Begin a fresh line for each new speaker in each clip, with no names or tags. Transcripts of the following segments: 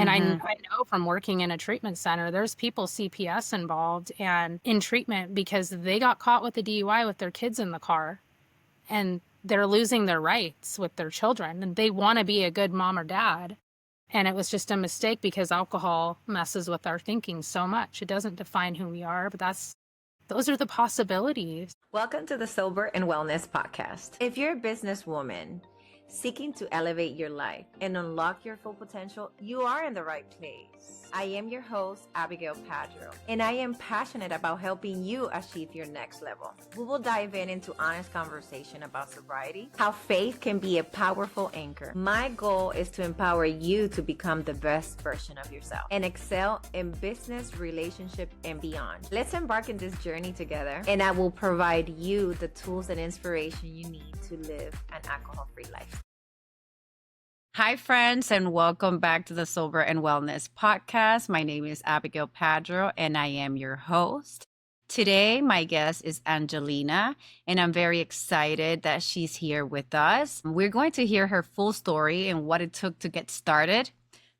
And
Mm-hmm.
I know from working in a treatment center, there's people CPS involved and in treatment because they got caught with a DUI with their kids in the car and they're losing their rights with their children and they want to be a good mom or dad. And it was just a mistake because alcohol messes with our thinking so much. It doesn't define who we are, but those are the possibilities.
Welcome to the Sober and Wellness Podcast. If you're a businesswoman seeking to elevate your life and unlock your full potential, you are in the right place. I am your host, Abigail Padro, and I am passionate about helping you achieve your next level. We will dive into honest conversation about sobriety, how faith can be a powerful anchor. My goal is to empower you to become the best version of yourself and excel in business, relationship, and beyond. Let's embark in this journey together, and I will provide you the tools and inspiration you need to live an alcohol-free life. Hi, friends, and welcome back to the Sober and Wellness Podcast. My name is Abigail Padro, and I am your host. Today, my guest is Angelina, and I'm very excited that she's here with us. We're going to hear her full story and what it took to get started,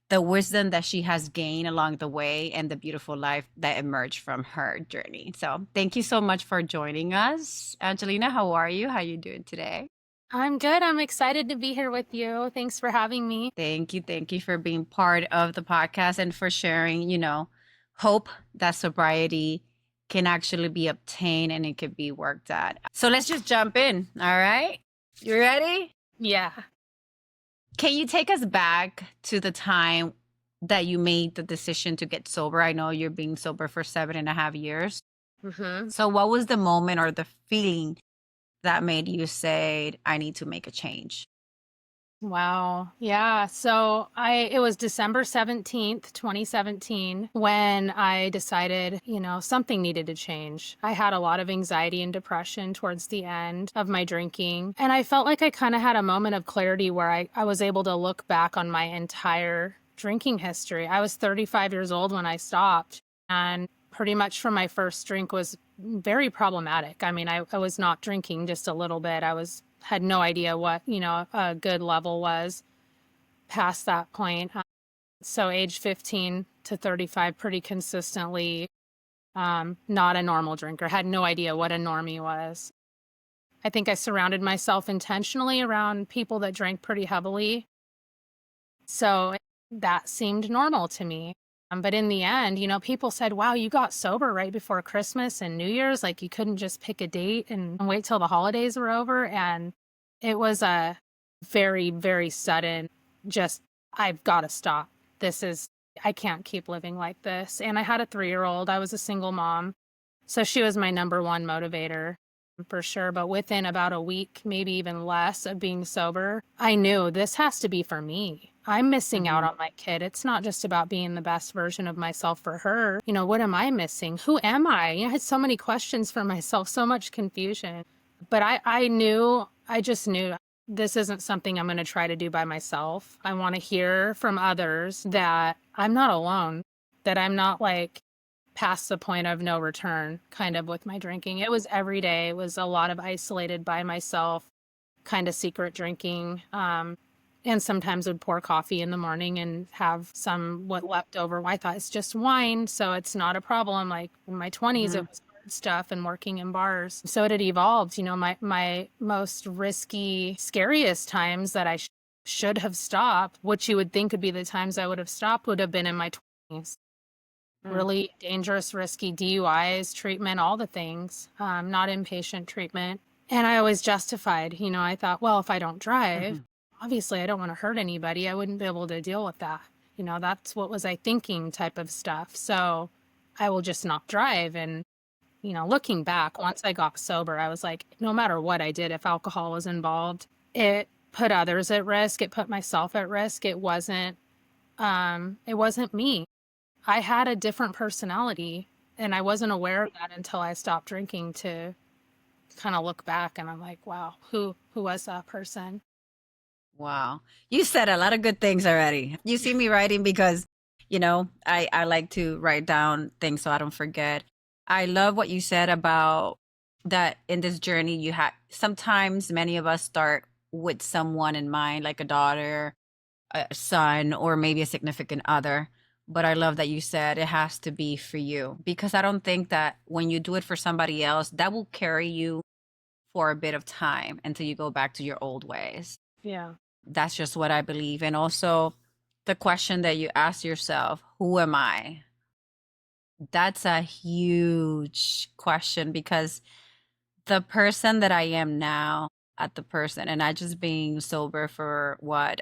the wisdom that she has gained along the way, and the beautiful life that emerged from her journey. So thank you so much for joining us. Angelina, how are you? How are you doing today?
I'm good. I'm excited to be here with you. Thanks for having me.
Thank you. Thank you for being part of the podcast and for sharing, hope that sobriety can actually be obtained and it can be worked at. So let's just jump in. All right. You ready?
Yeah.
Can you take us back to the time that you made the decision to get sober? I know you're being sober for 7.5 years.
Mm-hmm.
So what was the moment or the feeling that made you say, I need to make a change?
Wow. Yeah. So it was December 17th, 2017, when I decided, something needed to change. I had a lot of anxiety and depression towards the end of my drinking. And I felt like I kind of had a moment of clarity where I was able to look back on my entire drinking history. I was 35 years old when I stopped. And pretty much from my first drink was very problematic. I mean, I was not drinking just a little bit. Had no idea what, a good level was past that point. So age 15 to 35, pretty consistently, not a normal drinker, had no idea what a normie was. I think I surrounded myself intentionally around people that drank pretty heavily. So that seemed normal to me. But in the end, people said, wow, you got sober right before Christmas and New Year's. Like you couldn't just pick a date and wait till the holidays were over. And it was a very, very sudden, I've got to stop. I can't keep living like this. And I had a 3-year-old. I was a single mom. So she was my number one motivator for sure. But within about a week, maybe even less of being sober, I knew this has to be for me. I'm missing out on my kid. It's not just about being the best version of myself for her. What am I missing? Who am I? I had so many questions for myself, so much confusion. But I just knew this isn't something I'm going to try to do by myself. I want to hear from others that I'm not alone, that I'm not like past the point of no return kind of with my drinking. It was every day. It was a lot of isolated by myself, kind of secret drinking. And sometimes would pour coffee in the morning and have what left over. I thought it's just wine, so it's not a problem. Like in my 20s, it was hard stuff and working in bars. So it had evolved. My most risky, scariest times that I should have stopped, which you would think would be the times I would have stopped, would have been in my 20s. Really dangerous, risky DUIs, treatment, all the things, not inpatient treatment. And I always justified, I thought, well, if I don't drive, obviously I don't want to hurt anybody. I wouldn't be able to deal with that. That's what was I thinking type of stuff. So I will just not drive. And, looking back, once I got sober, I was like, no matter what I did, if alcohol was involved, it put others at risk. It put myself at risk. It wasn't me. I had a different personality and I wasn't aware of that until I stopped drinking to kind of look back and I'm like, wow, who was that person?
Wow. You said a lot of good things already. You see me writing because, I like to write down things so I don't forget. I love what you said about that in this journey sometimes many of us start with someone in mind, like a daughter,
a son or maybe a significant other. But I love that you said it has to be for you, because I don't think that when you do it for somebody else, that will carry you for a bit of time until you go back to your old ways.
Yeah.
That's just what I believe. And also the question that you ask yourself, who am I? That's a huge question, because the person that I am now at the person, and I just being sober for what,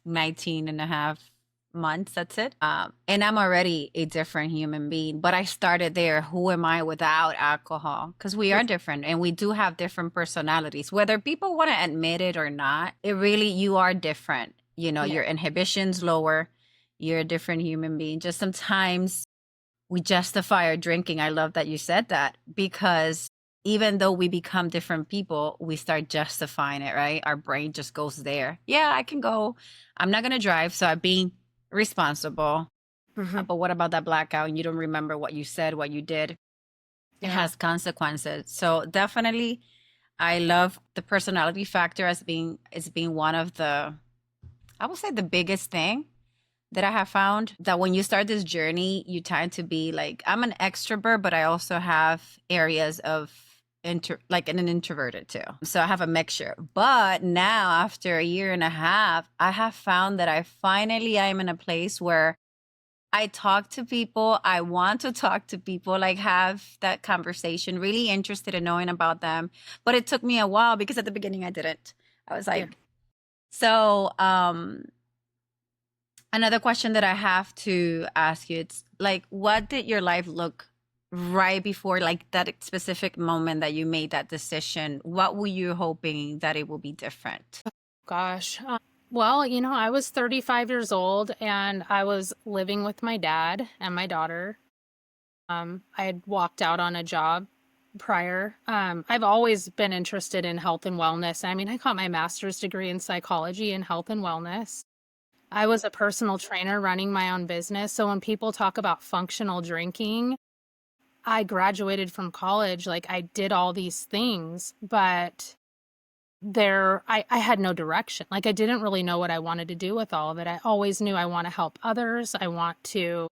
19 and a half months, that's it. And I'm already a different human being, but I started there. Who am I without alcohol? Because we are different and we do have different personalities, whether people want to admit it or not. It really, you are different. You know,
Yeah.
your inhibitions lower. You're a different human being. Just sometimes we justify our drinking. I love that you said that, because even though we become different people, we start justifying it, right? Our brain just goes there. Yeah, I can go. I'm not going to drive. So I'm being responsible.
Hmm.
But what about that blackout and you don't remember what you said, what you did? It
Yeah.
has consequences. So definitely, I love the personality factor as being one of the, I would say, the biggest thing that I have found, that when you start this journey, you tend to be like, I'm an extrovert, but I also have areas of like an introverted too. So I have a mixture. But now after a year and a half, I have found that I'm in a place where I talk to people. I want to talk to people, like have that conversation, really interested in knowing about them. But it took me a while, because at the beginning I didn't. I was
Yeah.
like, so another question that I have to ask you, it's like, what did your life look right before, like that specific moment that you made that decision? What were you hoping that it will be different?
Gosh. Well, I was 35 years old and I was living with my dad and my daughter. I had walked out on a job prior. I've always been interested in health and wellness. I mean, I got my master's degree in psychology and health and wellness. I was a personal trainer running my own business. So when people talk about functional drinking, I graduated from college. Like I did all these things, but I had no direction. Like I didn't really know what I wanted to do with all of it. I always knew I want to help others. I want to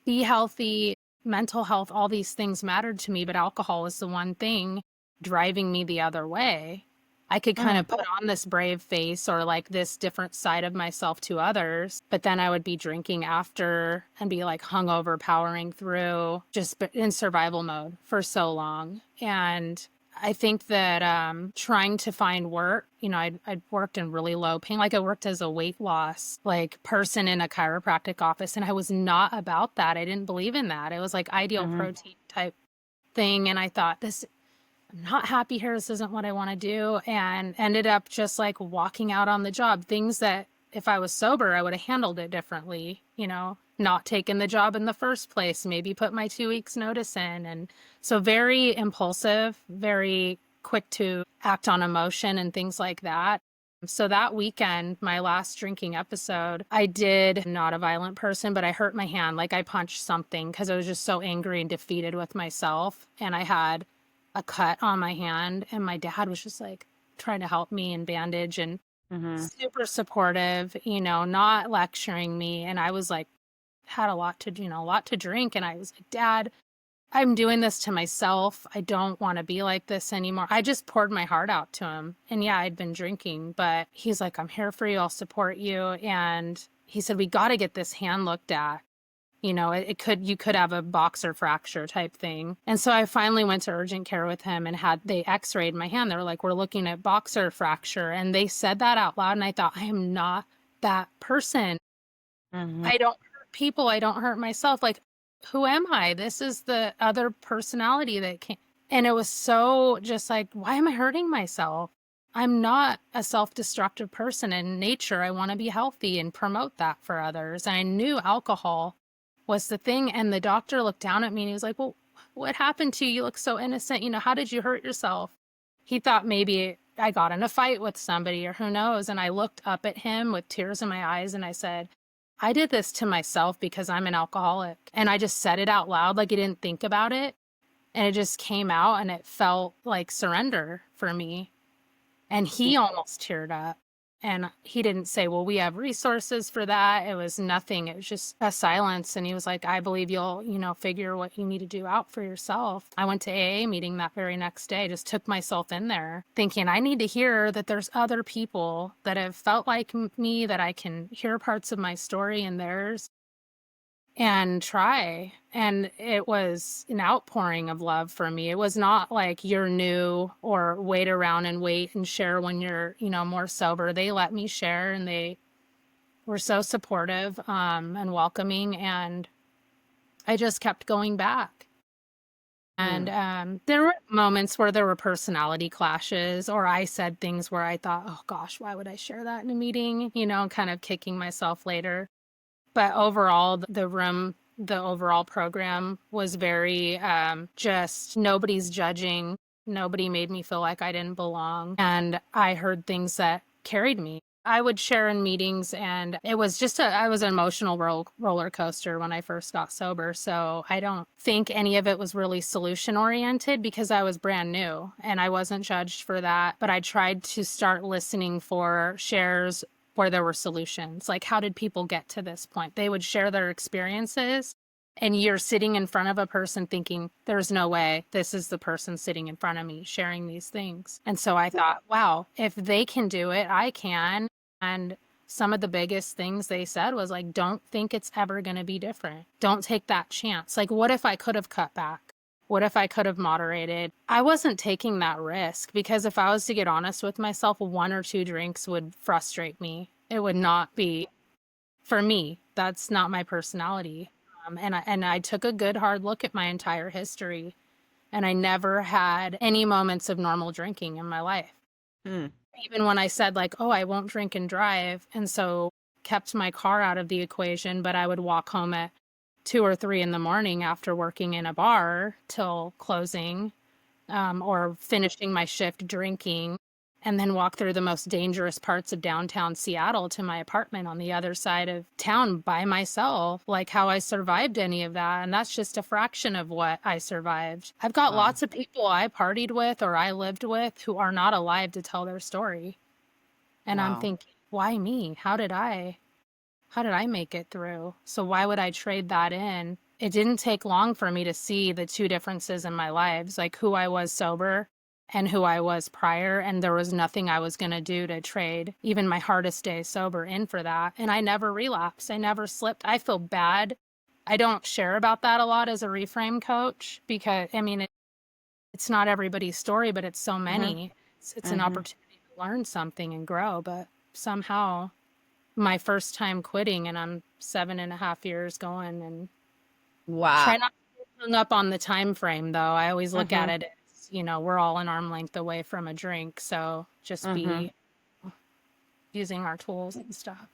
be healthy, mental health, all these things mattered to me, but alcohol was the one thing driving me the other way. I could kind
Mm,
of put on this brave face or like this different side of myself to others, but then I would be drinking after and be like hungover, powering through, just in survival mode for so long. And I think that trying to find work, I'd worked in really low paying, like I worked as a weight loss like person in a chiropractic office, and I was not about that. I didn't believe in that. It was like ideal
mm-hmm,
protein type thing, and I thought I'm not happy here. This isn't what I want to do, and ended up just like walking out on the job. Things that if I was sober, I would have handled it differently. Not taken the job in the first place. Maybe put my 2 weeks notice in, and so very impulsive, very quick to act on emotion and things like that. So that weekend, my last drinking episode, I did not a violent person, but I hurt my hand. Like I punched something because I was just so angry and defeated with myself. And I had a cut on my hand, and my dad was just like trying to help me and bandage and
mm-hmm.
super supportive, not lecturing me. And I was like, had a lot to drink. And I was like, Dad, I'm doing this to myself. I don't want to be like this anymore. I just poured my heart out to him. And yeah, I'd been drinking, but he's like, I'm here for you. I'll support you. And he said, we got to get this hand looked at. You could have a boxer fracture type thing. And so I finally went to urgent care with him and they x-rayed my hand. They were like, we're looking at boxer fracture. And they said that out loud. And I thought, I am not that person.
Mm-hmm.
I don't hurt people. I don't hurt myself. Like, who am I? This is the other personality that came. And it was so just like, why am I hurting myself? I'm not a self-destructive person in nature. I want to be healthy and promote that for others. And I knew alcohol was the thing. And the doctor looked down at me and he was like, well, what happened to you? You look so innocent. How did you hurt yourself? He thought maybe I got in a fight with somebody or who knows. And I looked up at him with tears in my eyes and I said, I did this to myself because I'm an alcoholic. And I just said it out loud, like I didn't think about it. And it just came out and it felt like surrender for me. And he almost teared up. And he didn't say, well, we have resources for that. It was nothing. It was just a silence. And he was like, I believe you'll, figure what you need to do out for yourself. I went to AA meeting that very next day, just took myself in there thinking I need to hear that there's other people that have felt like me, that I can hear parts of my story and theirs and try. And it was an outpouring of love for me. It was not like you're new or wait around and wait and share when you're, more sober. They let me share, and they were so supportive and welcoming. And I just kept going back. And there were moments where there were personality clashes, or I said things where I thought, oh gosh, why would I share that in a meeting? Kind of kicking myself later. But overall, the overall program was very just nobody's judging. Nobody made me feel like I didn't belong. And I heard things that carried me. I would share in meetings, and it was just I was an emotional roller coaster when I first got sober. So I don't think any of it was really solution oriented, because I was brand new and I wasn't judged for that. But I tried to start listening for shares where there were solutions. Like, how did people get to this point? They would share their experiences, and you're sitting in front of a person thinking, there's no way this is the person sitting in front of me sharing these things. And so I thought, wow, if they can do it, I can. And some of the biggest things they said was like, don't think it's ever going to be different. Don't take that chance. Like, what if I could have cut back? What if I could have moderated? I wasn't taking that risk, because if I was to get honest with myself, 1 or 2 drinks would frustrate me. It would not be for me. That's not my personality. And I took a good hard look at my entire history, and I never had any moments of normal drinking in my life. Even when I said like, oh, I won't drink and drive, and so kept my car out of the equation, but I would walk home at 2 or 3 in the morning after working in a bar till closing, or finishing my shift drinking, and then walk through the most dangerous parts of downtown Seattle to my apartment on the other side of town by myself. Like, how I survived any of that. And that's just a fraction of what I survived. I've got lots of people I partied with or I lived with who are not alive to tell their story. And I'm thinking, why me? How did I make it through? So why would I trade that in? It didn't take long for me to see the 2 differences in my lives, like who I was sober and who I was prior. And there was nothing I was going to do to trade even my hardest days sober in for that. And I never relapsed. I never slipped. I feel bad. I don't share about that a lot as a reframe coach, because I mean, it's not everybody's story, but it's so many. It's an opportunity to learn something and grow. But somehow my first time quitting, and I'm 7.5 years going, and try not to get hung up on the time frame though. I always look at it as, we're all an arm length away from a drink. So just be using our tools and stuff.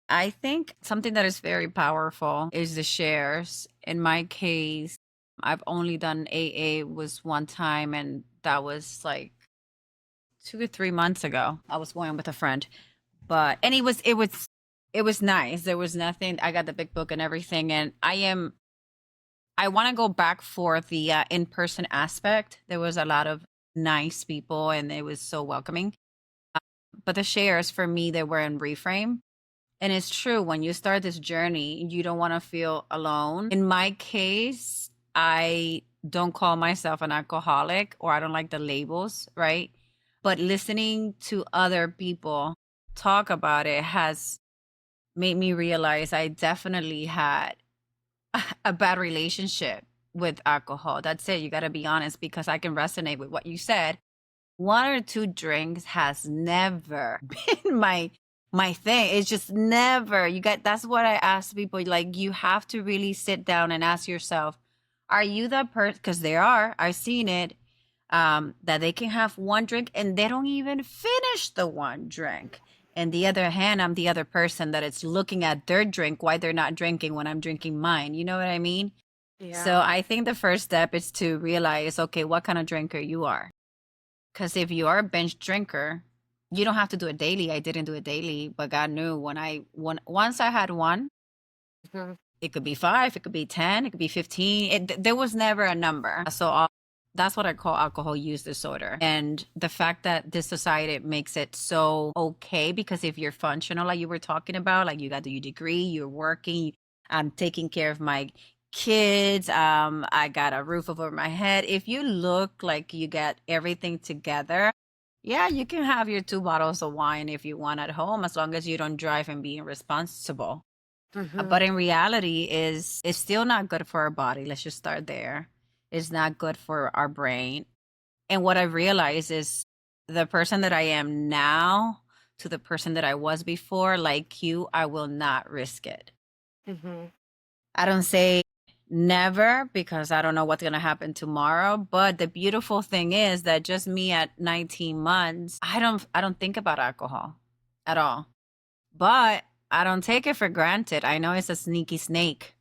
I think something that is very powerful is the shares. In my case, I've only done AA was one time, and that was like 2 or 3 months ago. I was going with a friend. And it was nice. There was nothing. I got the big book and everything, and I want to go back for the in-person aspect. There was a lot of nice people, and it was so welcoming. But the shares for me, they were in reframe. And it's true, when you start this journey, you don't want to feel alone. In my case, I don't call myself an alcoholic, or I don't like the labels, right? But listening to other people talk about it has made me realize I definitely had a bad relationship with alcohol. That's it. You got to be honest, because I can resonate with what you said. 1 or 2 drinks has never been my thing. It's just never. That's what I ask people. Like, you have to really sit down and ask yourself, are you that person? Because I've seen it, that they can have 1 drink and they don't even finish the 1 drink. And the other hand, I'm the other person that it's looking at their drink, why they're not drinking when I'm drinking mine. You know what I mean? Yeah. So I think the first step is to realize, okay, what kind of drinker you are. Because if you are a binge drinker, you don't have to do it daily. I didn't do it daily, but God knew once I had 1, it could be 5, it could be 10, it could be 15. There was never a number. So That's what I call alcohol use disorder. And the fact that this society makes it so okay, because if you're functional, like you were talking about, like you got your degree, you're working, I'm taking care of my kids, I got a roof over my head. If you look like you got everything together, yeah, you can have your 2 bottles of wine if you want at home, as long as you don't drive and be irresponsible.
Hmm.
But in reality, is it's still not good for our body. Let's just start there. It's not good for our brain. And what I realized is the person that I am now to the person that I was before, like you, I will not risk it.
Hmm.
I don't say never because I don't know what's going to happen tomorrow, but the beautiful thing is that just me at 19 months, I don't think about alcohol at all. But I don't take it for granted. I know it's a sneaky snake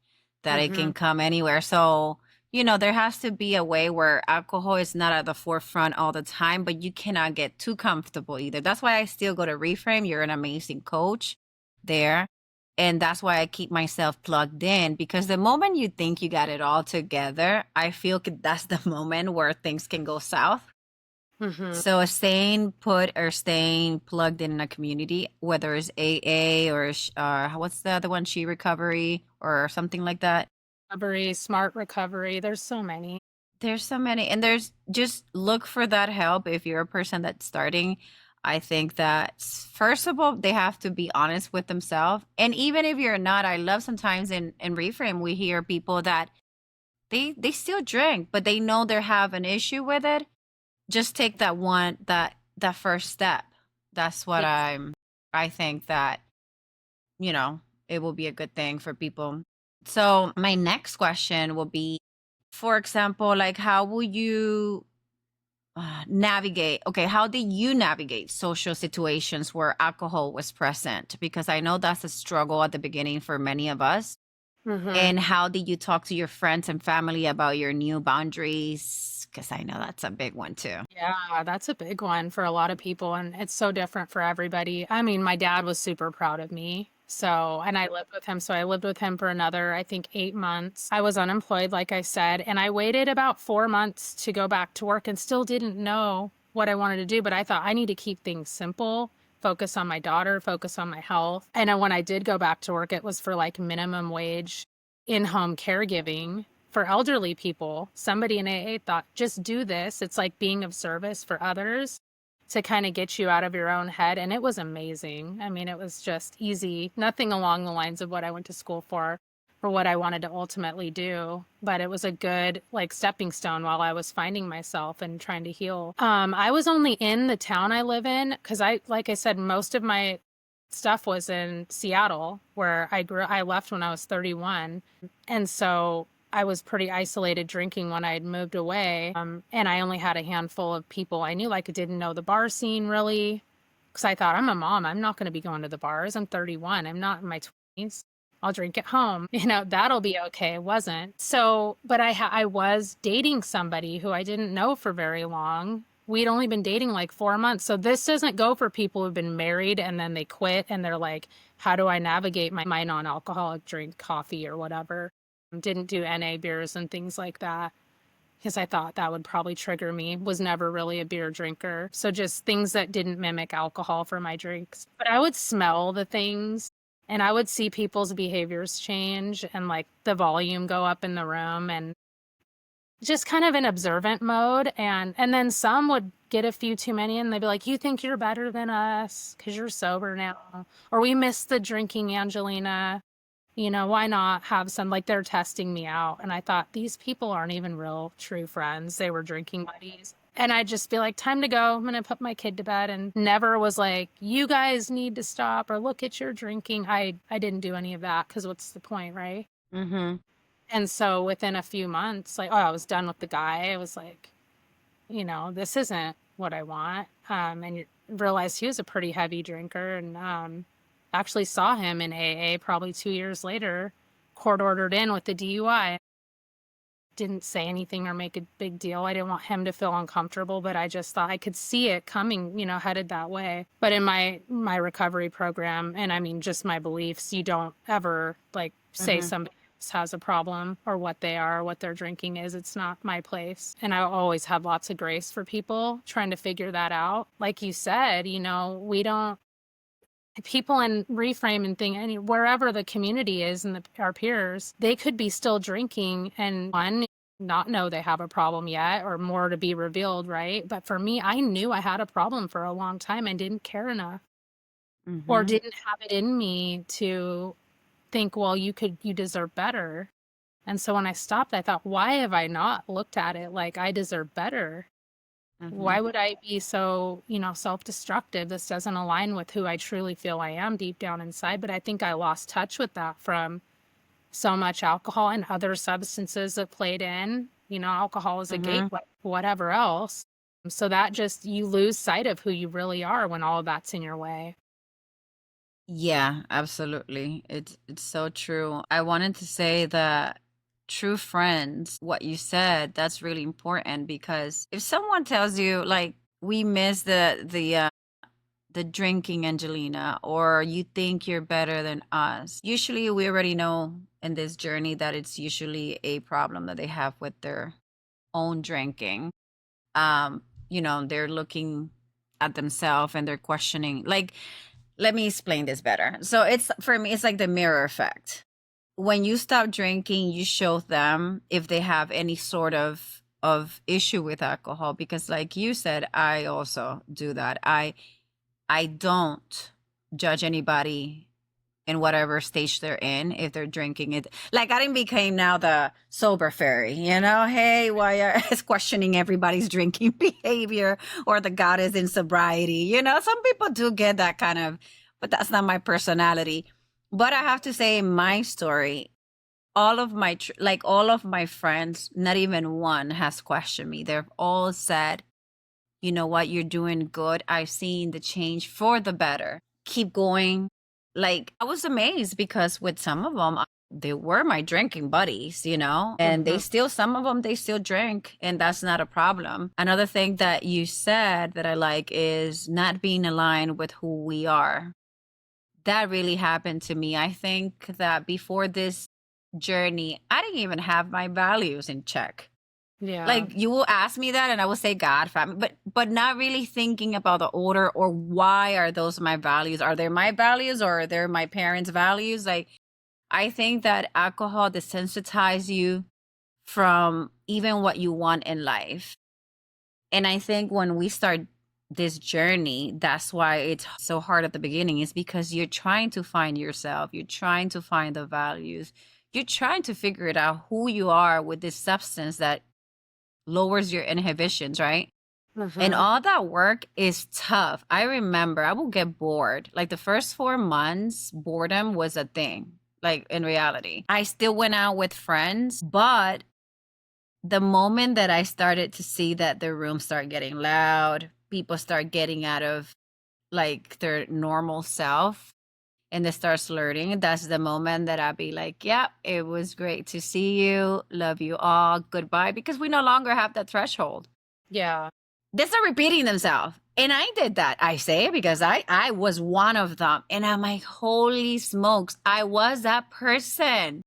that it
Hmm.
can come anywhere. So, there has to be a way where alcohol is not at the forefront all the time, but you cannot get too comfortable either. That's why I still go to Reframe. You're an amazing coach there. And that's why I keep myself plugged in, because the moment you think you got it all together, I feel that's the moment where things can go south.
Hmm.
So staying put or staying plugged in a community, whether it's AA or what's the other one, She Recovery or something like that.
Recovery, smart recovery. There's so many.
There's so many, and there's just look for that help if you're a person that's starting. I think that first of all, they have to be honest with themselves. And even if you're not, I love sometimes in Reframe, we hear people that they still drink, but they know they have an issue with it. Just take that first step. That's what
Yeah.
I think that, you know, it will be a good thing for people. So my next question will be, for example, like how will you navigate? Okay, how did you navigate social situations where alcohol was present? Because I know that's a struggle at the beginning for many of us.
Hmm.
And how did you talk to your friends and family about your new boundaries? Because I know that's a big one too.
Yeah, that's a big one for a lot of people, and it's so different for everybody. I mean, my dad was super proud of me. So, and I lived with him. So I lived with him for another, I think, 8 months. I was unemployed, like I said, and I waited about 4 months to go back to work and still didn't know what I wanted to do. But I thought I need to keep things simple, focus on my daughter, focus on my health. And then when I did go back to work, it was for like minimum wage in-home caregiving for elderly people. Somebody in AA thought, just do this. It's like being of service for others to kind of get you out of your own head. And it was amazing. I mean, it was just easy, nothing along the lines of what I went to school for what I wanted to ultimately do. But it was a good like stepping stone while I was finding myself and trying to heal. I was only in the town I live in because like I said, most of my stuff was in Seattle where I grew. I left when I was 31. And so I was pretty isolated drinking when I had moved away. And I only had a handful of people I knew. Like, I didn't know the bar scene really. Because I thought, I'm a mom. I'm not going to be going to the bars. I'm 31. I'm not in my 20s. I'll drink at home. That'll be okay. It wasn't. So, but I was dating somebody who I didn't know for very long. We'd only been dating like 4 months. So this doesn't go for people who've been married and then they quit and they're like, how do I navigate my non-alcoholic drink, coffee or whatever? Didn't do NA beers and things like that because I thought that would probably trigger me. Was never really a beer drinker. So just things that didn't mimic alcohol for my drinks. But I would smell the things and I would see people's behaviors change and like the volume go up in the room and just kind of in observant mode. And then some would get a few too many and they'd be like, you think you're better than us because you're sober now. Or we miss the drinking, Angelina. Why not have some, like they're testing me out. And I thought, these people aren't even real true friends. They were drinking buddies. And I'd just be like, time to go. I'm going to put my kid to bed. And never was like, you guys need to stop or look at your drinking. I didn't do any of that because what's the point, right?
Mm-hmm.
And so within a few months, like, oh, I was done with the guy. I was like, this isn't what I want. And you realized he was a pretty heavy drinker and actually saw him in AA probably 2 years later, court ordered in with the DUI. Didn't say anything or make a big deal. I didn't want him to feel uncomfortable, but I just thought I could see it coming, headed that way. But in my recovery program, and I mean just my beliefs, you don't ever like say
Mm-hmm.
somebody has a problem or what they are, what their drinking is. It's not my place. And I always have lots of grace for people trying to figure that out. Like you said, we don't, people in Reframe and wherever the community is and our peers, they could be still drinking and not know they have a problem yet, or more to be revealed, right? But for me, I knew I had a problem for a long time and didn't care enough or didn't have it in me to think, well, you deserve better. And so when I stopped, I thought, why have I not looked at it like I deserve better? Why would I be so, self-destructive? This doesn't align with who I truly feel I am deep down inside. But I think I lost touch with that from so much alcohol and other substances that played in. Alcohol is a gateway, whatever else. So that just, you lose sight of who you really are when all of that's in your way.
Yeah, absolutely. It's so true. I wanted to say that true friends, what you said, that's really important, because if someone tells you like, we miss the drinking, Angelina, or you think you're better than us, usually we already know in this journey that it's usually a problem that they have with their own drinking. They're looking at themselves and they're questioning, like, let me explain this better. So it's, for me, it's like the mirror effect. When you stop drinking, you show them if they have any sort of issue with alcohol, because like you said, I also do that. I don't judge anybody in whatever stage they're in if they're drinking it. Like, I didn't become now the sober fairy, hey, why are it's questioning everybody's drinking behavior, or the goddess in sobriety. Some people do get that kind of, but that's not my personality. But I have to say, in my story, all of my friends, not even one has questioned me. They've all said, you know what, you're doing good. I've seen the change for the better. Keep going. Like, I was amazed because with some of them, they were my drinking buddies, and some of them, they still drink, and that's not a problem. Another thing that you said that I like is not being aligned with who we are. That really happened to me. I think that before this journey, I didn't even have my values in check.
Yeah.
Like, you will ask me that and I will say God, family, but not really thinking about the order, or why are those my values? Are they my values, or are they my parents' values? Like, I think that alcohol desensitizes you from even what you want in life. And I think when we start this journey, that's why it's so hard at the beginning, is because you're trying to find yourself. You're trying to find the values. You're trying to figure it out who you are with this substance that lowers your inhibitions, right? And all that work is tough. I remember I would get bored. Like, the first 4 months, boredom was a thing. Like, in reality, I still went out with friends, but the moment that I started to see that the room started getting loud, people start getting out of like their normal self, and they start flirting, that's the moment that I'd be like, yeah, it was great to see you. Love you all. Goodbye. Because we no longer have that threshold.
Yeah.
They start repeating themselves. And I did that. I say, because I was one of them. And I'm like, holy smokes, I was that person.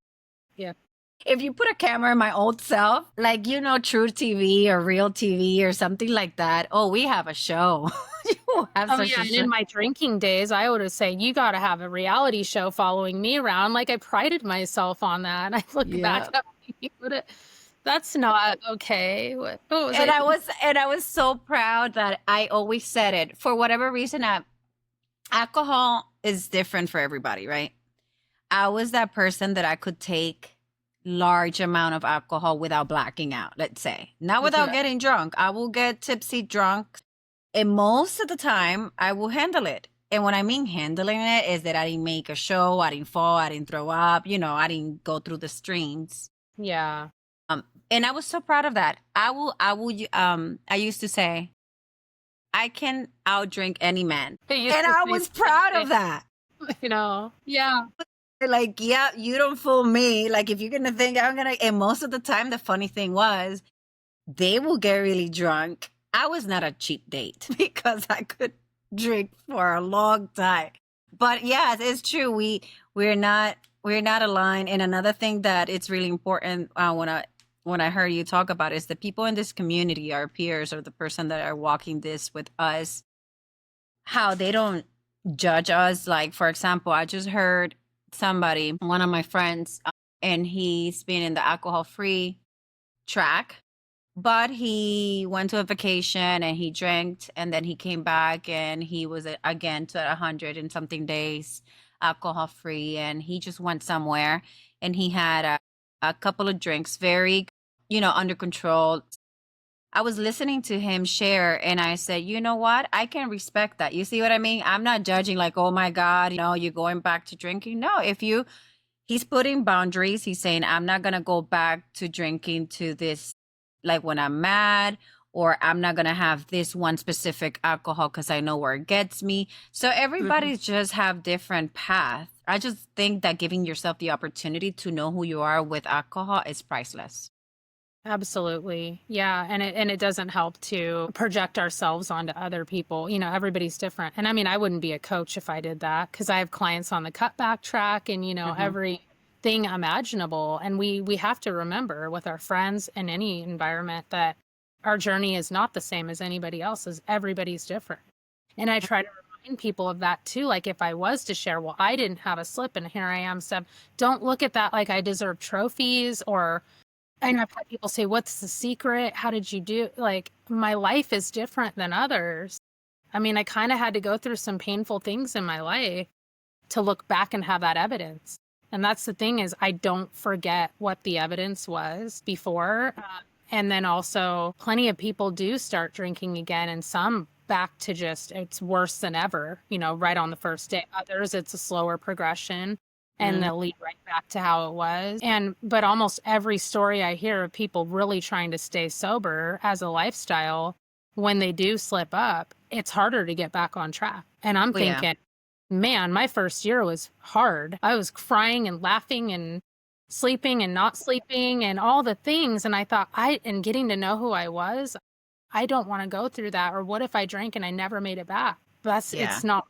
Yeah.
If you put a camera in my old self, like, True TV or Real TV or something like that, oh, we have a show.
And in my drinking days, I would have said, you got to have a reality show following me around. Like, I prided myself on that. And I look back at that's not okay. What was
and I was so proud that I always said it. For whatever reason, alcohol is different for everybody, right? I was that person that I could take large amount of alcohol without blacking out, let's say. Not without getting drunk. I will get tipsy drunk. And most of the time, I will handle it. And when I mean handling it, is that I didn't make a show, I didn't fall, I didn't throw up, I didn't go through the streams.
Yeah.
And I was so proud of that. I used to say, I can outdrink any man. And I was proud of that.
Yeah.
Like, yeah, you don't fool me. Like, if you're going to think and most of the time, the funny thing was, they will get really drunk. I was not a cheap date because I could drink for a long time. But yes, it's true. We're not We're not aligned. And another thing that it's really important when I heard you talk about is the people in this community, our peers, or the person that are walking this with us, how they don't judge us. Like, for example, I just heard somebody, one of my friends, and he's been in the alcohol-free track, but he went to a vacation and he drank, and then he came back and he was again to 100 and something days alcohol free, and he just went somewhere and he had a couple of drinks, very, under control. I was listening to him share and I said, you know what? I can respect that. You see what I mean? I'm not judging like, oh my God, you're going back to drinking. No, he's putting boundaries. He's saying, I'm not going to go back to drinking to this, like when I'm mad, or I'm not going to have this one specific alcohol because I know where it gets me. So everybody just have different paths. I just think that giving yourself the opportunity to know who you are with alcohol is priceless.
Absolutely. Yeah. And it doesn't help to project ourselves onto other people. Everybody's different. And I mean, I wouldn't be a coach if I did that, because I have clients on the cutback track and, everything imaginable. And we have to remember with our friends in any environment that our journey is not the same as anybody else's. Everybody's different. And I try to remind people of that too. Like if I was to share, well, I didn't have a slip and here I am. So don't look at that like I deserve trophies or. And I've had people say, what's the secret? How did you do? Like, my life is different than others. I mean, I kind of had to go through some painful things in my life to look back and have that evidence. And that's the thing is I don't forget what the evidence was before. And then also plenty of people do start drinking again, and some back to just, it's worse than ever, right on the first day. Others, it's a slower progression. And they'll lead right back to how it was. But almost every story I hear of people really trying to stay sober as a lifestyle, when they do slip up, it's harder to get back on track. And I'm thinking, man, my first year was hard. I was crying and laughing and sleeping and not sleeping and all the things. And I thought, and getting to know who I was, I don't want to go through that. Or what if I drank and I never made it back? It's not.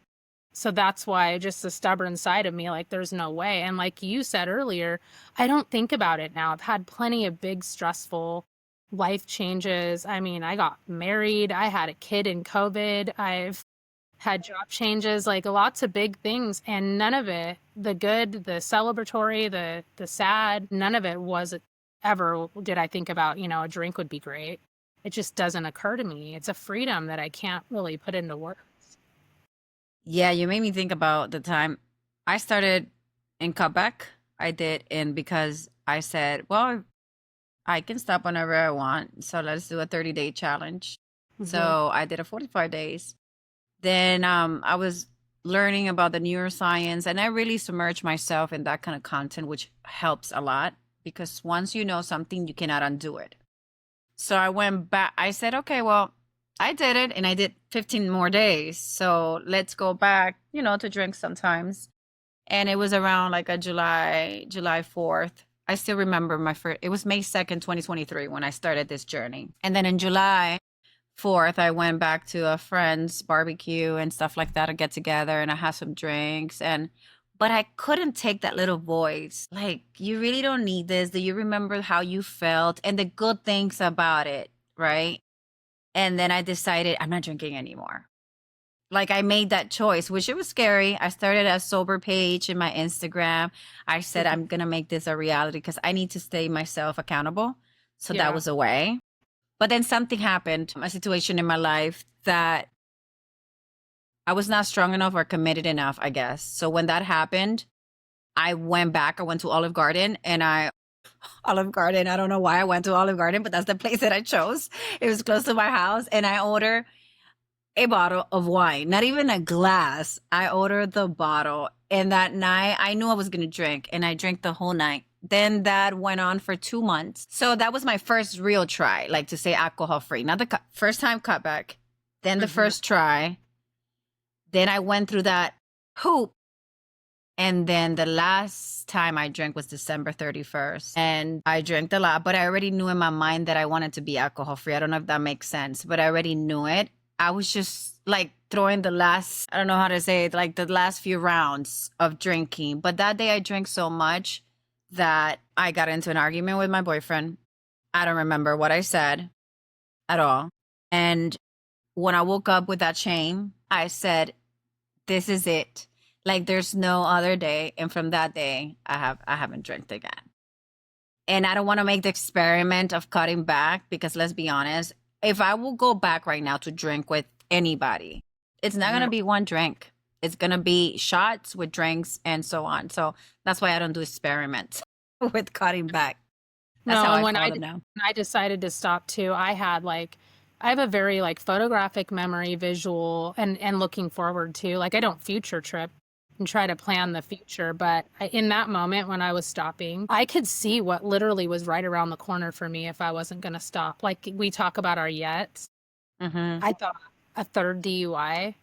So that's why just the stubborn side of me, like, there's no way. And like you said earlier, I don't think about it now. I've had plenty of big, stressful life changes. I mean, I got married. I had a kid in COVID. I've had job changes, like lots of big things. And none of it, the good, the celebratory, the sad, none of it was ever did I think about, a drink would be great. It just doesn't occur to me. It's a freedom that I can't really put into words.
Yeah, you made me think about the time I started in Quebec. I did, and because I said, well, I can stop whenever I want. So let's do a 30-day challenge. So I did a 45 days. Then I was learning about the neuroscience, and I really submerged myself in that kind of content, which helps a lot because once you know something, you cannot undo it. So I went back. I said, okay, well, I did it and I did 15 more days. So let's go back, to drink sometimes. And it was around like a July 4th. I still remember it was May 2nd, 2023 when I started this journey. And then in July 4th, I went back to a friend's barbecue and stuff like that to get together, and I had some drinks. But I couldn't take that little voice. Like, you really don't need this. Do you remember how you felt and the good things about it, right? And then I decided I'm not drinking anymore. Like, I made that choice, which it was scary. I started a sober page in my Instagram. I said, I'm going to make this a reality because I need to stay myself accountable. So that was a way. But then something happened, a situation in my life that I was not strong enough or committed enough, I guess. So when that happened, I went back. I went to Olive Garden Olive Garden. I don't know why I went to Olive Garden, but that's the place that I chose. It was close to my house. And I ordered a bottle of wine, not even a glass. I ordered the bottle. And that night I knew I was going to drink, and I drank the whole night. Then that went on for 2 months. So that was my first real try, like to say alcohol free, not the first time cutback, then the first try. Then I went through that hoop. And then the last time I drank was December 31st. And I drank a lot, but I already knew in my mind that I wanted to be alcohol free. I don't know if that makes sense, but I already knew it. I was just like throwing the last, I don't know how to say it, like the last few rounds of drinking. But that day I drank so much that I got into an argument with my boyfriend. I don't remember what I said at all. And when I woke up with that shame, I said, this is it. Like there's no other day. And from that day, I haven't drank again. And I don't want to make the experiment of cutting back because let's be honest, if I will go back right now to drink with anybody, it's not going to be one drink. It's going to be shots with drinks and so on. So that's why I don't do experiments with cutting back. That's
No,
how
and
I
when
follow them now.
when I decided to stop too, I had like I have a very like photographic memory, visual, and looking forward to. Like I don't future trip and try to plan the future, but in that moment when I was stopping, I could see what literally was right around the corner for me if I wasn't going to stop. Like we talk about our yets.
Mm-hmm.
I thought a third DUI,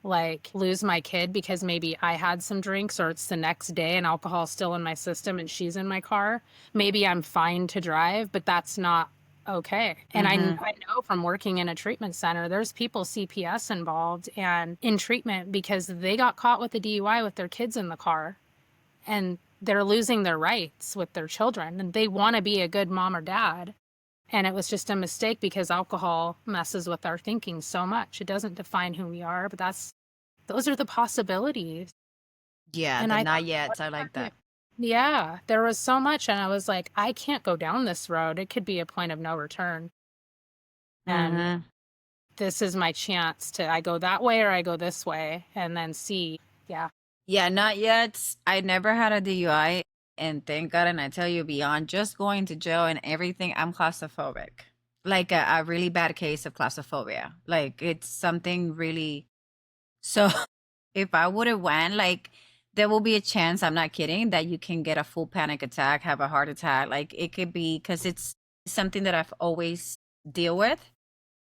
like lose my kid because maybe I had some drinks or it's the next day and alcohol's still in my system and she's in my car. Maybe I'm fine to drive, but that's not okay. And
Mm-hmm.
I know from working in a treatment center, there's people CPS involved and in treatment because they got caught with a DUI with their kids in the car and they're losing their rights with their children and they want to be a good mom or dad. And it was just a mistake because alcohol messes with our thinking so much. It doesn't define who we are, but those are the possibilities.
Yeah,
And
the
I
not
thought,
yet.
what
I
if
like that.
yeah, there was so much. And I was like, I can't go down this road. It could be a point of no return. And
Mm-hmm.
this is my chance I go that way or I go this way and then see. Yeah.
Yeah, not yet. I never had a DUI. And thank God. And I tell you, beyond just going to jail and everything, I'm claustrophobic. Like a really bad case of claustrophobia. Like it's something really. So if I would have went, like there will be a chance, I'm not kidding, that you can get a full panic attack, have a heart attack. Like it could be because it's something that I've always deal with.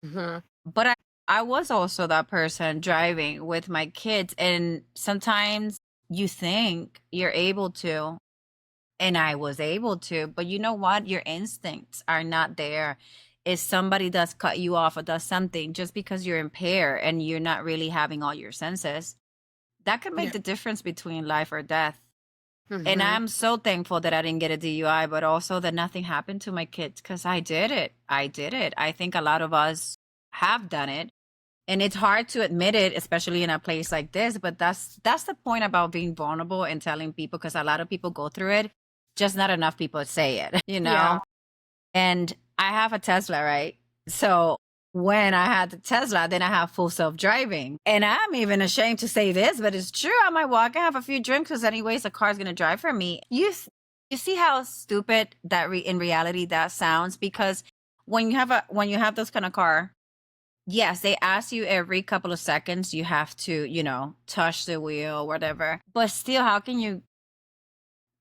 Mm-hmm.
But I was also that person driving with my kids. And sometimes you think you're able to, and I was able to, but you know what? Your instincts are not there. If somebody does cut you off or does something just because you're impaired and you're not really having all your senses, that could make
Yeah.
the difference between life or death. And
Mm-hmm.
I'm so thankful that I didn't get a DUI, but also that nothing happened to my kids because I did it. I did it. I think a lot of us have done it. And it's hard to admit it, especially in a place like this. But that's the point about being vulnerable and telling people, because a lot of people go through it, just not enough people say it, you
Yeah.
know? And I have a Tesla, right? So when I had the Tesla, then I have full self-driving. And I'm even ashamed to say this, but it's true. I might walk and have a few drinks because anyways, the car's going to drive for me. You see how stupid that in reality that sounds? Because when you have those kind of car, yes, they ask you every couple of seconds, you have to, touch the wheel, whatever. But still, how can you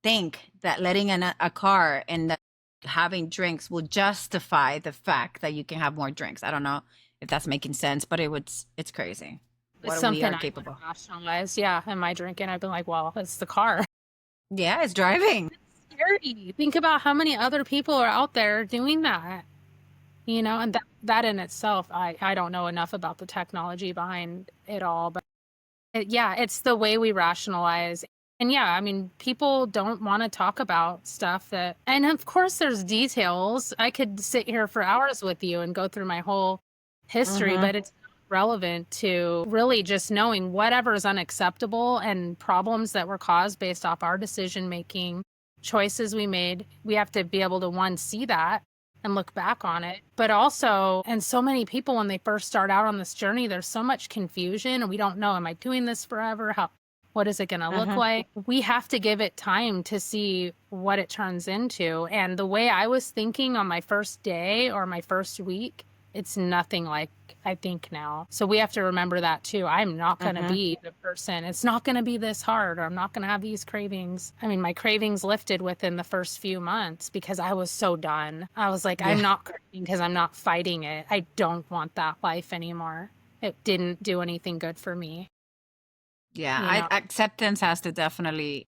think that letting in a car and having drinks will justify the fact that you can have more drinks? I don't know if that's making sense, but it's crazy
It's
what we
something
are
I would
capable.
have rationalized. Yeah. Am I drinking? I've been like, well, it's the car.
Yeah, it's driving.
Scary. Think about how many other people are out there doing that. And that in itself, I don't know enough about the technology behind it all, but yeah, it's the way we rationalize. And yeah, I mean, people don't want to talk about stuff and of course there's details. I could sit here for hours with you and go through my whole history,
Mm-hmm.
but it's not relevant to really just knowing whatever is unacceptable and problems that were caused based off our decision making choices we made. We have to be able to see that and look back on it. But also, and so many people, when they first start out on this journey, there's so much confusion and we don't know, am I doing this forever? What is it going to look
Mm-hmm.
like? We have to give it time to see what it turns into. And the way I was thinking on my first day or my first week, it's nothing like I think now. So we have to remember that too. I'm not going to
Mm-hmm.
be the person. It's not going to be this hard, or I'm not going to have these cravings. I mean, my cravings lifted within the first few months because I was so done. I was like, I'm
Yeah.
not craving because I'm not fighting it. I don't want that life anymore. It didn't do anything good for me.
Yeah.
You know?
Acceptance has to definitely,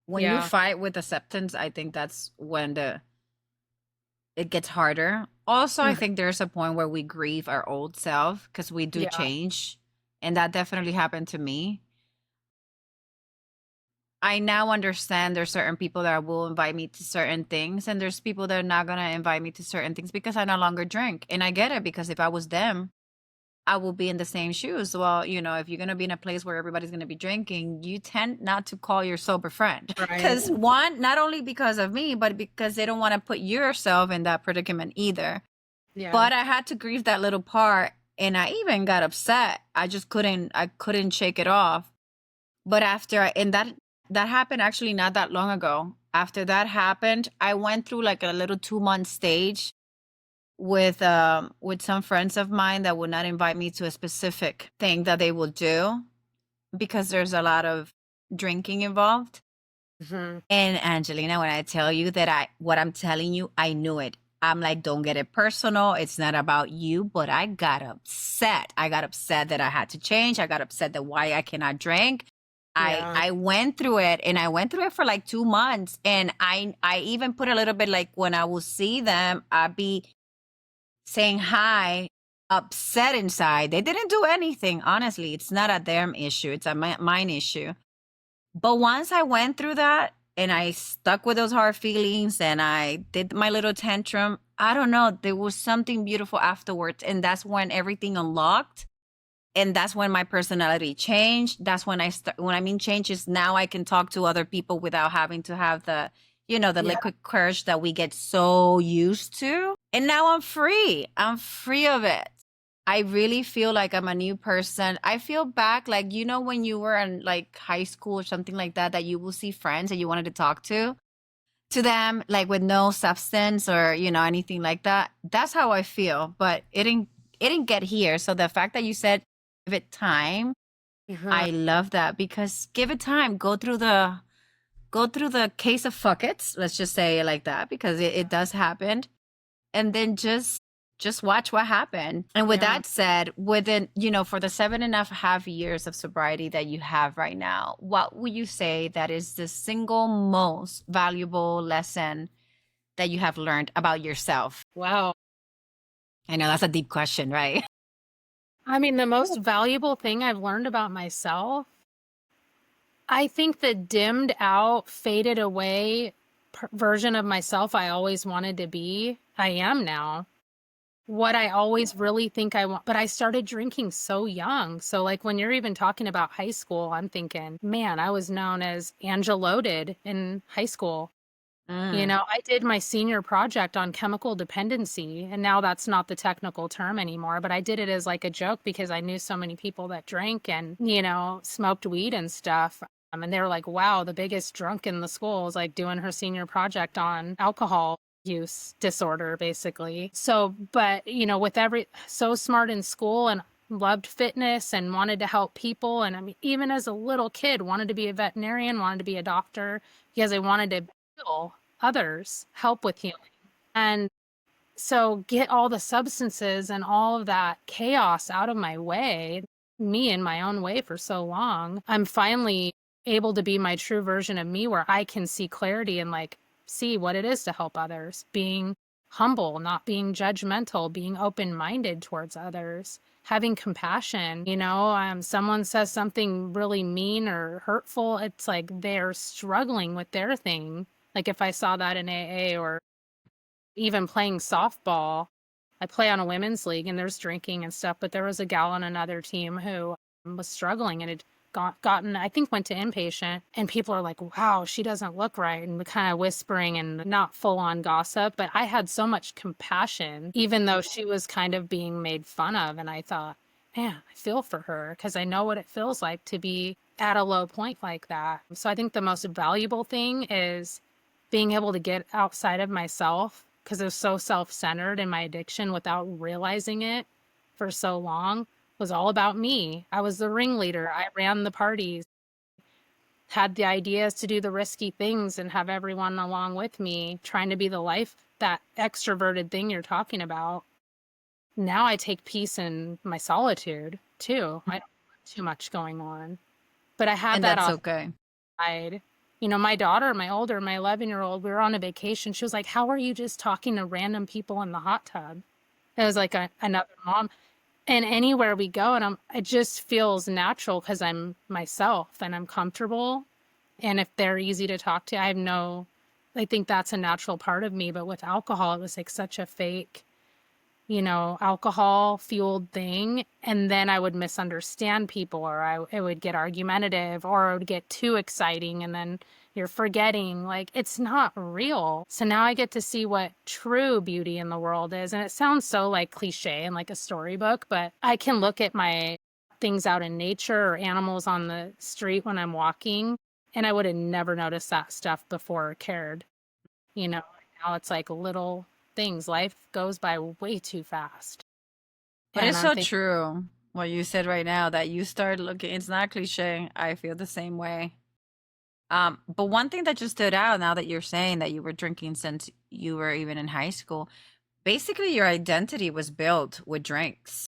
when you
Yeah.
fight with acceptance, I think that's when it gets harder. Also, I
Mm.
think there's a point where we grieve our old self because we do
Yeah.
change. And that definitely happened to me. I now understand there's certain people that will invite me to certain things, and there's people that are not going to invite me to certain things because I no longer drink. And I get it, because if I was them, I will be in the same shoes. Well, if you're going to be in a place where everybody's going to be drinking, you tend not to call your sober friend.
Right.
Because one, not only because of me, but because they don't want to put yourself in that predicament either.
Yeah.
But I had to grieve that little part, and I even got upset. I couldn't shake it off. But and that happened actually not that long ago. After that happened, I went through like a little 2 month stage with some friends of mine that would not invite me to a specific thing that they will do because there's a lot of drinking involved.
Hmm.
And Angelina, when I tell you that what I'm telling you, I knew it. I'm like, don't get it personal. It's not about you, but I got upset. I got upset that I had to change. I got upset that why I cannot drink.
Yeah.
I went through it, and I went through it for like 2 months. And I even put a little bit, like, when I will see them, I'd be saying hi, upset inside. They didn't do anything. Honestly, it's not a them issue. It's a mine issue. But once I went through that and I stuck with those hard feelings and I did my little tantrum, I don't know, there was something beautiful afterwards. And that's when everything unlocked. And that's when my personality changed. That's when when I mean change is now I can talk to other people without having to have the
Yeah.
liquid courage that we get so used to. And now I'm free. I'm free of it. I really feel like I'm a new person. I feel back, like, when you were in like high school or something like that, that you will see friends that you wanted to talk to them, like with no substance or, anything like that. That's how I feel. But it didn't get here. So the fact that you said give it time,
Mhm.
I love that, because give it time. Go through the case of fuck it. Let's just say it like that, because it does happen, and then just watch what happened. And with
Yeah.
that said, within, for the 7.5 years of sobriety that you have right now, what would you say that is the single most valuable lesson that you have learned about yourself?
Wow.
I know that's a deep question, right?
I mean, the most valuable thing I've learned about myself, I think the dimmed out, faded away version of myself I always wanted to be, I am now. What I always really think I want, but I started drinking so young. So, like, when you're even talking about high school, I'm thinking, man, I was known as Angel Loaded in high school.
Mm.
I did my senior project on chemical dependency, and now that's not the technical term anymore, but I did it as like a joke because I knew so many people that drank and, smoked weed and stuff. And they were like, wow, the biggest drunk in the school is like doing her senior project on alcohol use disorder, basically. So, but, with so smart in school and loved fitness and wanted to help people. And I mean, even as a little kid, wanted to be a veterinarian, wanted to be a doctor because I wanted to heal others, help with healing. And so get all the substances and all of that chaos out of my way, me in my own way for so long. I'm finally able to be my true version of me where I can see clarity and like see what it is to help others, being humble, not being judgmental, being open-minded towards others, having compassion. Someone says something really mean or hurtful, it's like they're struggling with their thing. Like if I saw that in AA or even playing softball, I play on a women's league and there's drinking and stuff, but there was a gal on another team who was struggling and had gotten, I think, went to inpatient, and people are like, wow, she doesn't look right, and kind of whispering and not full on gossip. But I had so much compassion, even though she was kind of being made fun of. And I thought, man, I feel for her because I know what it feels like to be at a low point like that. So I think the most valuable thing is being able to get outside of myself because I was so self-centered in my addiction without realizing it for so long was all about me. I was the ringleader. I ran the parties, had the ideas to do the risky things and have everyone along with me trying to be the life, that extroverted thing you're talking about. Now I take peace in my solitude too. I don't have too much going on, but I had
And
that
that's
off
okay.
side. My daughter, my 11-year-old, we were on a vacation. She was like, how are you just talking to random people in the hot tub? It was like another mom. And anywhere we go, and it just feels natural because I'm myself and I'm comfortable. And if they're easy to talk to, I think that's a natural part of me. But with alcohol, it was like such a fake, alcohol fueled thing. And then I would misunderstand people, or it would get argumentative, or it would get too exciting. And then you're forgetting, like, it's not real. So now I get to see what true beauty in the world is. And it sounds so like cliche and like a storybook, but I can look at my things out in nature or animals on the street when I'm walking, and I would have never noticed that stuff before or cared. Now it's like little things. Life goes by way too fast.
But
And
it's
I'm
so
thinking,
true what you said right now that you start looking, it's not cliche. I feel the same way. But one thing that just stood out now that you're saying that you were drinking since you were even in high school, basically your identity was built with drinks.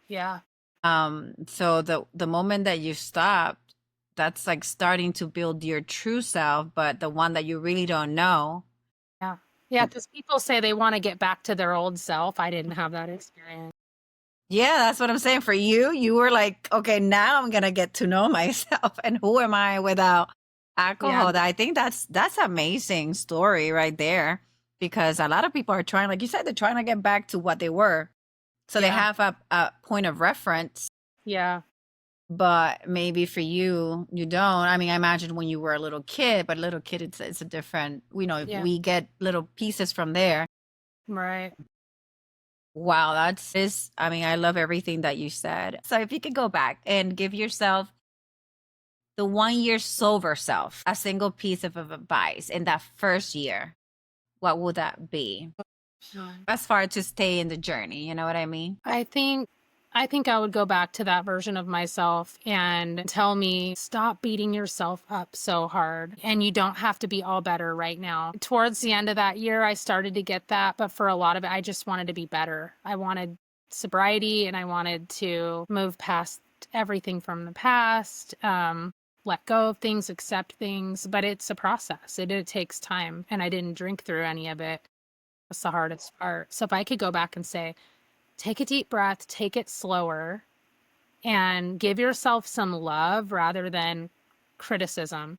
yeah,
So the moment that you stopped, that's like starting to build your true self, but the one that you really don't know.
yeah. Yeah, because people say they want to get back to their old self. I didn't have that experience.
Yeah, that's what I'm saying. For you, you were like, okay, now I'm gonna get to know myself, and who am I without
Yeah,
alcohol? I think that's amazing story right there, because a lot of people are trying, like you said, they're trying to get back to what they were, so they
yeah,
have a point of reference.
yeah,
But maybe for you, you don't. I mean, I imagine when you were a little kid, but little kid, it's a different.
yeah,
We get little pieces from there.
right.
Wow, that's this. I mean, I love everything that you said. So if you could go back and give yourself the 1 year sober self a single piece of advice in that first year, what would that be? As far to stay in the journey, you know what I mean?
I think I would go back to that version of myself and tell me, stop beating yourself up so hard. And you don't have to be all better right now. Towards the end of that year, I started to get that. But for a lot of it, I just wanted to be better. I wanted sobriety, and I wanted to move past everything from the past, let go of things, accept things. But it's a process. It takes time. And I didn't drink through any of it. That's the hardest part. So if I could go back and say, take a deep breath, take it slower, and give yourself some love rather than criticism.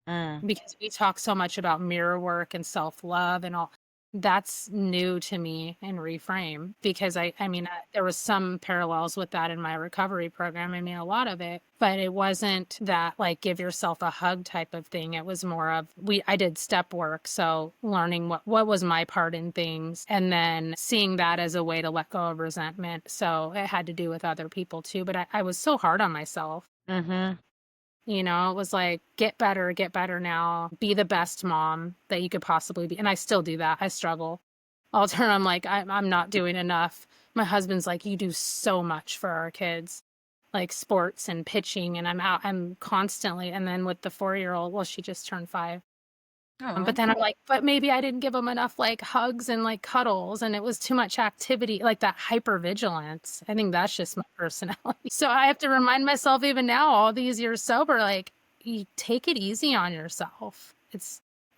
Mm.
Because we talk so much about mirror work and self-love and all. That's new to me in Reframe, because there was some parallels with that in my recovery program. I mean, a lot of it, but it wasn't that like give yourself a hug type of thing. It was more of I did step work, so learning what was my part in things, and then seeing that as a way to let go of resentment. So it had to do with other people too, but I was so hard on myself.
Mm-hmm.
It was like, get better now, be the best mom that you could possibly be. And I still do that. I struggle. I'm like, I'm not doing enough. My husband's like, you do so much for our kids, like sports and pitching. And I'm constantly. And then with the 4-year-old, well, she just turned 5. But
Oh.
then I'm like, but maybe I didn't give him enough like hugs and like cuddles, and it was too much activity, like that hypervigilance. I think that's just my personality. So I have to remind myself even now, all these years sober, like, you take it easy on yourself.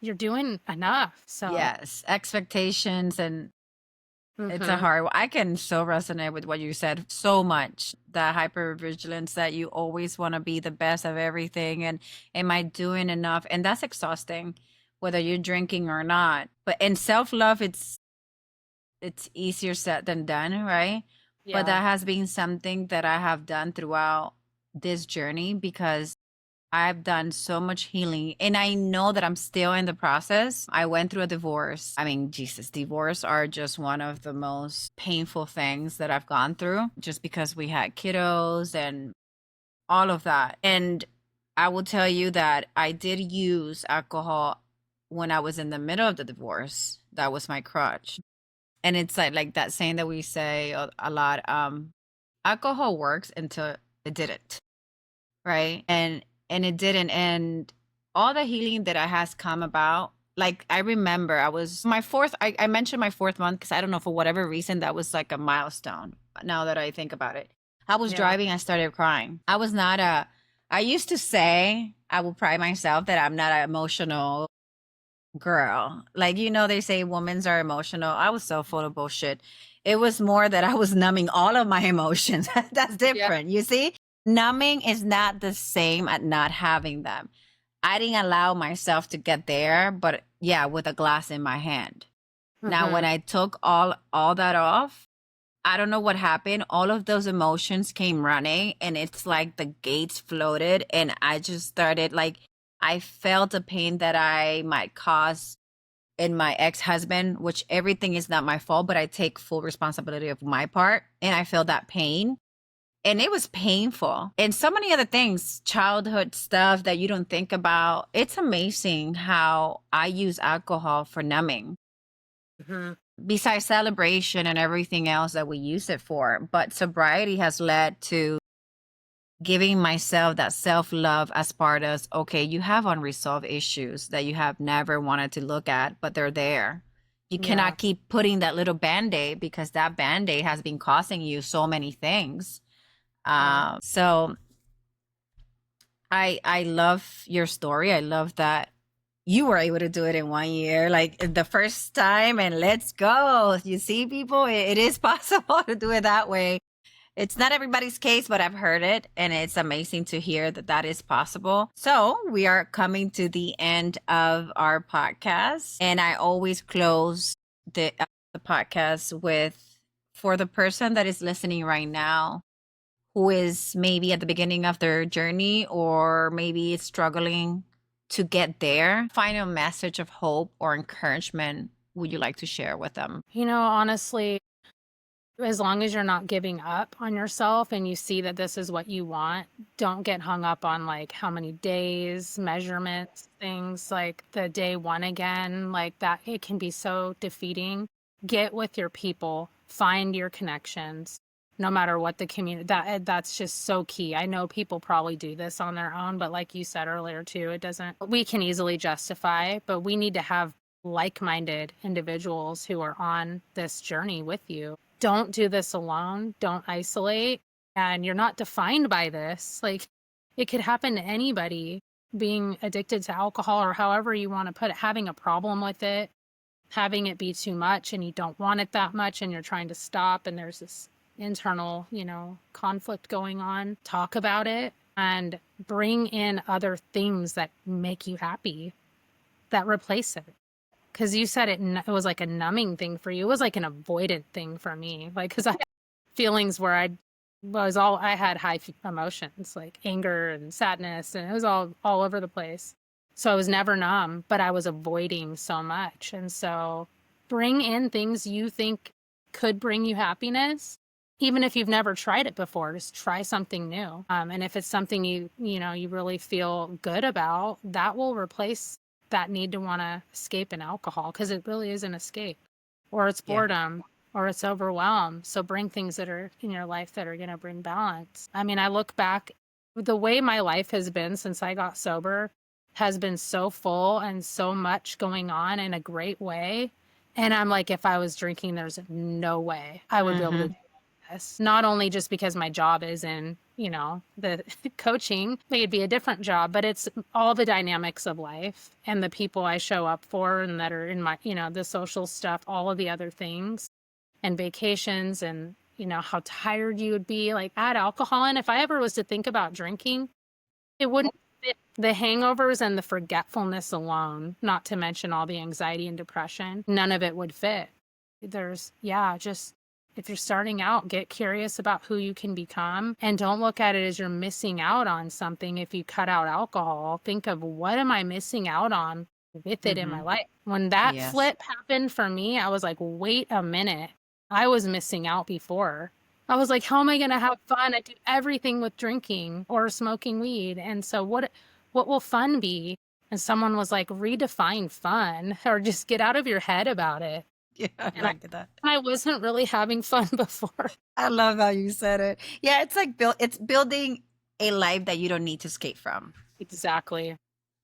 You're doing enough. So
Yes, expectations, and it's a
mhm.
hard. I can so resonate with what you said so much. That hypervigilance, that you always want to be the best of everything, and am I doing enough? And that's exhausting, whether you're drinking or not. But in self love, it's easier said than done, right? But
Yeah.
that has been something that I have done throughout this journey, because I've done so much healing, and I know that I'm still in the process. I went through a divorce. I mean, Jesus, divorce are just one of the most painful things that I've gone through, just because we had kiddos and all of that. And I will tell you that I did use alcohol when I was in the middle of the divorce. That was my crutch. And it's like that saying that we say a lot, alcohol works until it didn't, right? And it didn't. And all the healing that I has come about, like I remember I was my fourth, I mentioned my 4th month because I don't know, for whatever reason, that was like a milestone. Now that I think about it, I was
Yeah.
driving, I started crying. I was not a I used to say I will pride myself that I'm not an emotional girl. Like, they say women's are emotional. I was so full of bullshit. It was more that I was numbing all of my emotions. That's
Yeah.
different. You see, numbing is not the same at not having them. I didn't allow myself to get there, but yeah, with a glass in my hand. Now, when
Mm-hmm.
I took all that off, I don't know what happened. All of those emotions came running, and it's like the gates floated, and I just started like I felt the pain that I might cause in my ex-husband, which everything is not my fault, but I take full responsibility of my part, and I feel that pain. And it was painful. And so many other things, childhood stuff that you don't think about. It's amazing how I use alcohol for numbing
Mm-hmm.
besides celebration and everything else that we use it for. But sobriety has led to giving myself that self love as part of, okay, you have unresolved issues that you have never wanted to look at, but they're there. You
Yeah.
cannot keep putting that little band aid because that band aid has been causing you so many things.
Right.
So I love your story. I love that you were able to do it in 1 year, like the first time, and let's go. You see, people, it is possible to do it that way. It's not everybody's case, but I've heard it, and it's amazing to hear that that is possible. So we are coming to the end of our podcast, and I always close the podcast with, for the person that is listening right now, who is maybe at the beginning of their journey or maybe is struggling to get there, final message of hope or encouragement would you like to share with them?
Honestly, as long as you're not giving up on yourself and you see that this is what you want, don't get hung up on like how many days, measurements, things like the day one again, like that. It can be so defeating. Get with your people, find your connections, no matter what the community that's just so key. I know people probably do this on their own, but like you said earlier too, it doesn't, we can easily justify, but we need to have like-minded individuals who are on this journey with you. Don't do this alone. Don't isolate. And you're not defined by this. Like, it could happen to anybody being addicted to alcohol or however you want to put it, having a problem with it, having it be too much and you don't want it that much and you're trying to stop and there's this internal, conflict going on. Talk about it and bring in other things that make you happy that replace it. Because you said it was like a numbing thing for you. It was like an avoidant thing for me. Like, because I had feelings where I had high emotions like anger and sadness, and it was all over the place. So I was never numb, but I was avoiding so much. And so bring in things you think could bring you happiness, even if you've never tried it before. Just try something new. And if it's something you really feel good about, that will replace that need to want to escape an alcohol, because it really is an escape, or it's
Yeah.
boredom, or it's overwhelm. So bring things that are in your life that are going to bring balance. I mean, I look back, the way my life has been since I got sober has been so full and so much going on in a great way. And I'm like, if I was drinking, there's no way I would be able to
Mm-hmm.
do this. Not only just because my job is in, the coaching, it'd be a different job, but it's all the dynamics of life and the people I show up for and that are in my, the social stuff, all of the other things and vacations and, how tired you would be. Like, add alcohol in. If I ever was to think about drinking, it wouldn't fit the hangovers and the forgetfulness alone, not to mention all the anxiety and depression. None of it would fit. Just if you're starting out, get curious about who you can become and don't look at it as you're missing out on something. If you cut out alcohol, think of, what am I missing out on with it in my
Mm-hmm.
life? When that
Yes.
flip happened for me, I was like, wait a minute. I was missing out before. I was like, how am I going to have fun? I do everything with drinking or smoking weed. And so what will fun be? And someone was like, redefine fun, or just get out of your head about it.
Yeah, I
And
like that.
I wasn't really having fun before.
I love how you said it. Yeah, it's like it's building a life that you don't need to escape from.
Exactly.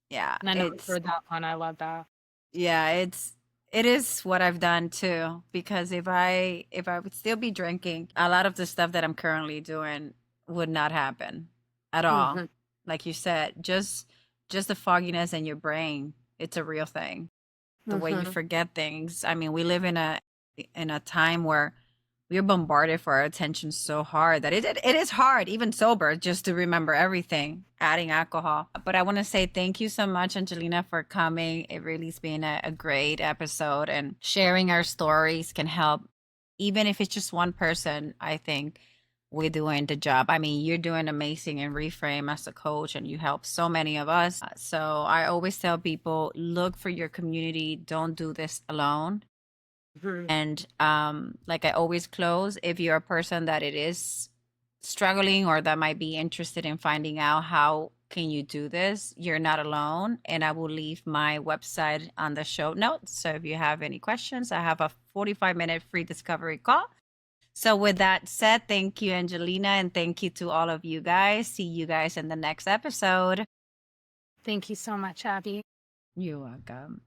Yeah,
And I know I've heard that one. I love that.
it is what I've done too. Because if I would still be drinking, a lot of the stuff that I'm currently doing would not happen at all.
Hmm.
Like you said, just just the fogginess in your brain. It's a real thing. The way you forget things. I mean, we live in a time where we're bombarded for our attention so hard that it is hard, even sober, just to remember everything, adding alcohol. But I want to say thank you so much, Angelina, for coming. It really has been a great episode, and sharing our stories can help, even if it's just one person. I think we're doing the job. I mean, you're doing amazing in Reframe as a coach, and you help so many of us. So I always tell people, look for your community. Don't do this alone. And like I always close, if you're a person that it is struggling or that might be interested in finding out how can you do this, you're not alone. And I will leave my website on the show notes. So if you have any questions, I have a 45-minute free discovery call. So with that said, thank you, Angelina, and thank you to all of you guys. See you guys in the next episode.
Thank you so much, Abby.
You're welcome.